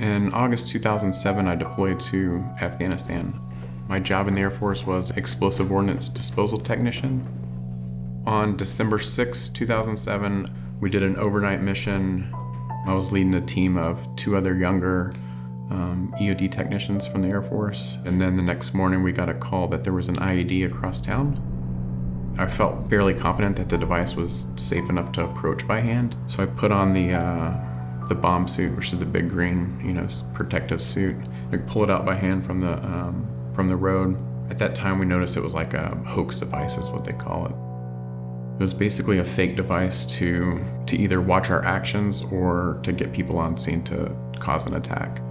In August 2007, I deployed to Afghanistan. My job in the Air Force was explosive ordnance disposal technician. On December 6, 2007, we did an overnight mission. I was leading a team of 2 other younger EOD technicians from the Air Force. And then the next morning, we got a call that there was an IED across town. I felt fairly confident that the device was safe enough to approach by hand. So I put on the bomb suit, which is the big green, protective suit. I pull it out by hand from the road. At that time, we noticed it was like a hoax device, is what they call it. It was basically a fake device to either watch our actions or to get people on scene to cause an attack.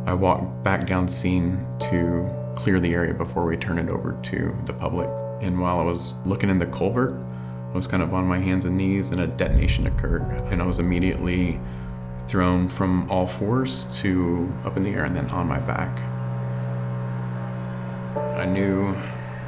I walked back down scene to clear the area before we turn it over to the public. And while I was looking in the culvert, I was kind of on my hands and knees and a detonation occurred. And I was immediately thrown from all fours to up in the air and then on my back. I knew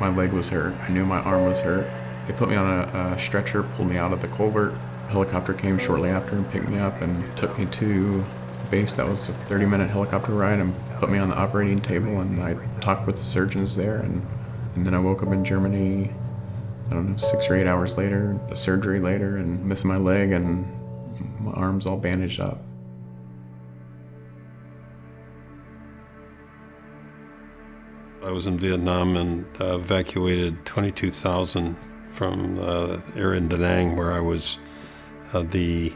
my leg was hurt. I knew my arm was hurt. They put me on a stretcher, pulled me out of the culvert. A helicopter came shortly after and picked me up and took me to base. That was a 30-minute helicopter ride and put me on the operating table, and I talked with the surgeons there, and then I woke up in Germany, 6 or 8 hours later, a surgery later, and missing my leg, and my arm's all bandaged up. I was in Vietnam and evacuated 22,000 from the area in Da Nang, where I was the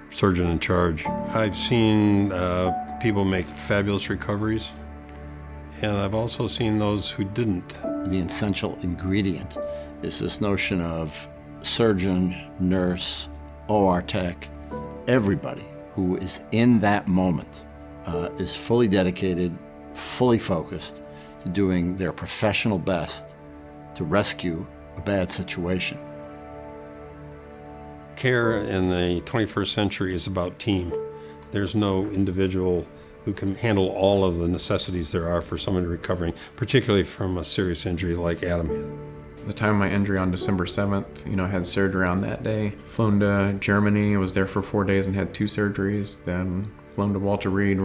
surgeon in charge. I've seen people make fabulous recoveries, and I've also seen those who didn't. The essential ingredient is this notion of surgeon, nurse, OR tech, everybody who is in that moment is fully dedicated, fully focused to doing their professional best to rescue a bad situation. Care in the 21st century is about team. There's no individual who can handle all of the necessities there are for someone recovering, particularly from a serious injury like Adam had. At the time of my injury on December 7th, I had surgery on that day. Flown to Germany, was there for 4 days and had 2 surgeries. Then flown to Walter Reed,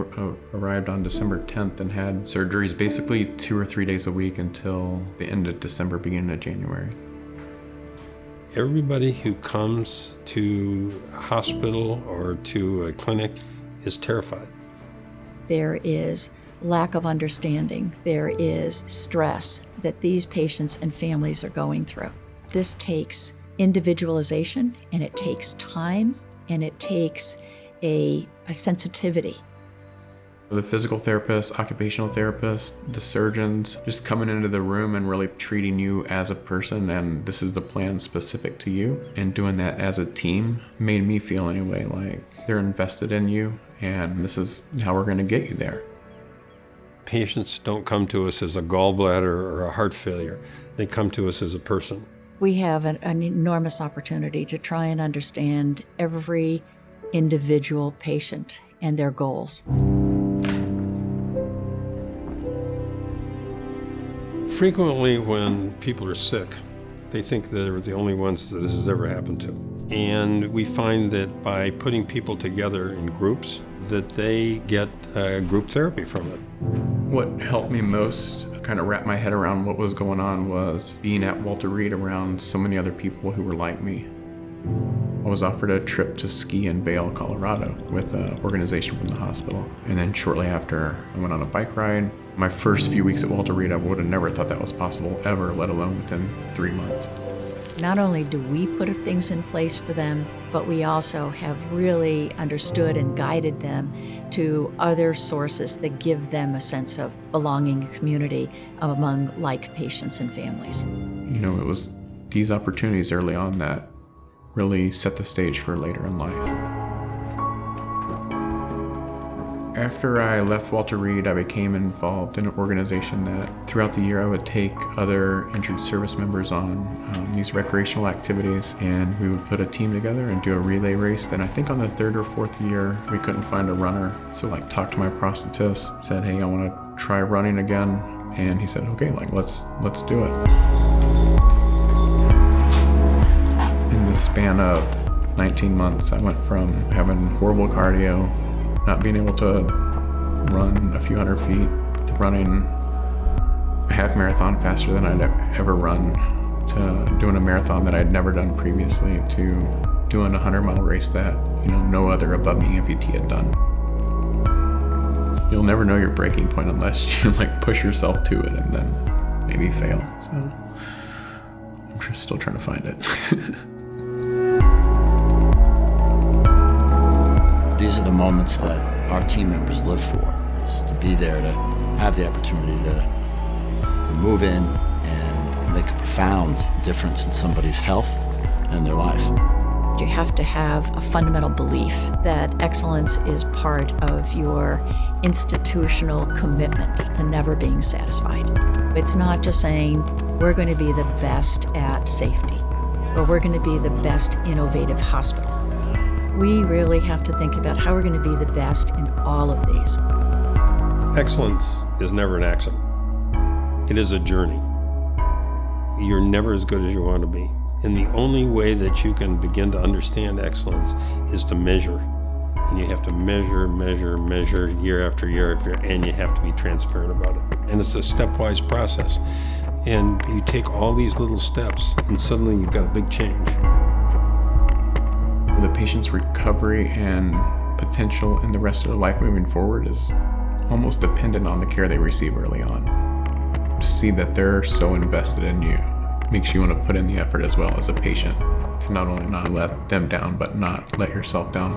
arrived on December 10th and had surgeries basically 2 or 3 days a week until the end of December, beginning of January. Everybody who comes to a hospital or to a clinic is terrified. There is lack of understanding. There is stress that these patients and families are going through. This takes individualization, and it takes time, and it takes a sensitivity. The physical therapist, occupational therapist, the surgeons, just coming into the room and really treating you as a person, and this is the plan specific to you, and doing that as a team made me feel anyway like they're invested in you, and this is how we're going to get you there. Patients don't come to us as a gallbladder or a heart failure. They come to us as a person. We have an enormous opportunity to try and understand every individual patient and their goals. Frequently when people are sick, they think they're the only ones that this has ever happened to. And we find that by putting people together in groups, that they get group therapy from it. What helped me most kind of wrap my head around what was going on was being at Walter Reed around so many other people who were like me. I was offered a trip to ski in Vail, Colorado with an organization from the hospital. And then shortly after, I went on a bike ride. My first few weeks at Walter Reed, I would have never thought that was possible ever, let alone within 3 months. Not only do we put things in place for them, but we also have really understood and guided them to other sources that give them a sense of belonging and community among like patients and families. It was these opportunities early on that really set the stage for later in life. After I left Walter Reed, I became involved in an organization that throughout the year I would take other injured service members on these recreational activities, and we would put a team together and do a relay race. Then I think on the 3rd or 4th year, we couldn't find a runner. So talked to my prosthetist, said, hey, I want to try running again. And he said, okay, let's do it. In the span of 19 months, I went from having horrible cardio, not being able to run a few hundred feet, to running a half marathon faster than I'd ever run, to doing a marathon that I'd never done previously, to doing a 100-mile race that, no other above me amputee had done. You'll never know your breaking point unless you push yourself to it and then maybe fail. So I'm still trying to find it. These are the moments that our team members live for, is to be there, to have the opportunity to move in and make a profound difference in somebody's health and their life. You have to have a fundamental belief that excellence is part of your institutional commitment to never being satisfied. It's not just saying, we're going to be the best at safety, or we're going to be the best innovative hospital. We really have to think about how we're going to be the best in all of these. Excellence is never an accident. It is a journey. You're never as good as you want to be. And the only way that you can begin to understand excellence is to measure. And you have to measure year after year, and you have to be transparent about it. And it's a stepwise process. And you take all these little steps, and suddenly you've got a big change. The patient's recovery and potential in the rest of their life moving forward is almost dependent on the care they receive early on. To see that they're so invested in you makes you want to put in the effort as well as a patient to not only not let them down, but not let yourself down.